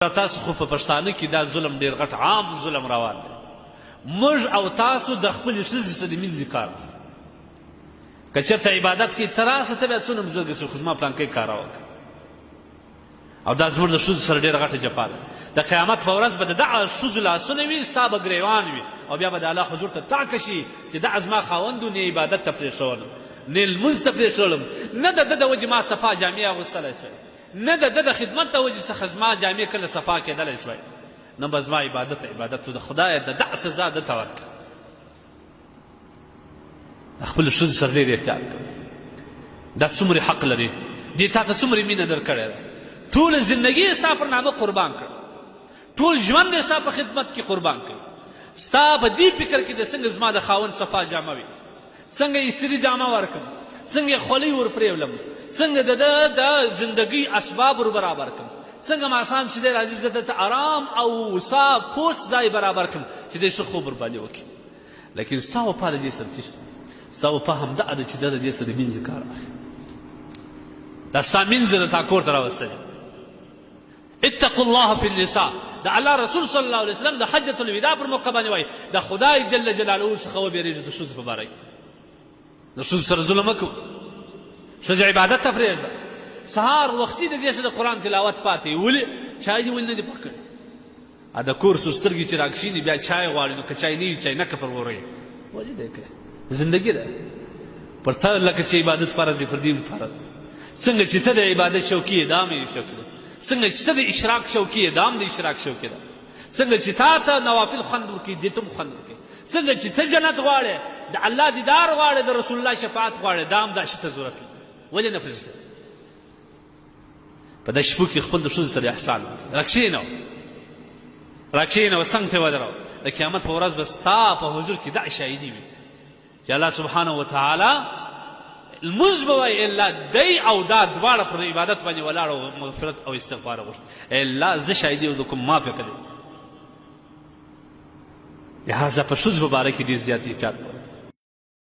تاسو خو په پښتانه کې دا ظلم ډېر غټ عام ظلم روان دی. موږ او تاسو د خپلې ښځې سره د مینځي کار که چېرته عبادت کوي ته راسه ته بیا څونه بزرګه شو خو زما پلانکی کاره وکړه او دا زموږ د ښځو سره ډېره غټه جفا ده. د قیامت په ورځ به د دغه ښځو لاسونه وي ستا به ګریوان وي او بیا به د الله حضور ته تاکه شي چې دغه زما خاوند و نه عبادت ته پرېښولم نه لمونځ ته پرېښولم نه د ده د وجې ما صفا جامې اغوستلی شوی نه د ده د خدمت د وجې څخه زما جامې کله صفا کېدلی شوی نه به زما عبادت د خدایه د دغه سزا ده ته ورکړه. د خپلو ښځو سره ډېر احتیاط کوه. دا څومره حق لري دې تا ته څومره مینه درکړې ده. ټوله زندګي یې ستا پر نامه قربان کړ ټول ژوند یې ستا په خدمت کې قربان کړ. ستا په دې فکر کې د څنګه زما د خاوند صفا جامه وي څنګه یې استري جامه ورکړم څنګه یې خولۍ ور پرېولم څنګه د ده د زندګۍ اسباب ور برابر کړم څنګه ماښام چې دی راځي زه دته ارام او سا پوست ځای برابر کړم چې دی ښه خوب ورباندې وکړي. لیکن ستا وفا د دې سره څه شته ستا وفا همدغه ده چې ده د دې سره د مینځه کار اخلي. دا ستا مینځه ده تا کور ته راوستلې. اتقوا الله فی النساء د الله رسول صلی الله علیه وسلم د حجة الوداع پر موقع باندې وایي د خدای جل جلاله څخه وبېرېږه د ښځو په باره کې د ښځو سره ظلم مه کوه ښځې عبادت ته پرېږده سهار وختي د دې سره د قرآن تلاوت پاتې ولې چای دې ولې نه دې پخ کړی د کور سور سترګې چې راکښېني بیا چای غواړي نو که چای نه وي چاینکه پر وروي ولې دی کړی زندګي ده پر تا لکه چې عبادت فرض دی پر دې فرض څنګه چې ته د عبادت شوقي یې دا هم یې شوقي ده څنګه چې ته د اشراق شوقي یې دا هم د اشراق شوقي ده څنګه چې تا ته نوافل خوند ورکوي دې ته هم خوند ورکوي څنګه چې ته جنت غواړې د الله دیدار غواړې د رسول الله شفاعت غواړې دا هم دا شي ته ضرورت لري ولې نه پرېږدې په دې شپو کې خپل د ښځو سره احسان وکړه راکښېنوه څنګ ته ودروه د قیامت په ورځ به ستا په حضور کې دغه شاهدي وي چې الله سبحانه وتعالی لمونځ به وایي الا دی او دا دواړه پر عبادت باندې ولاړ او مغفرت او استغفار غوښت الا زه شاهدي وکړم ما فکر دی لهذا په ښځو په باره کې ډېر زیات احتیاط کوه.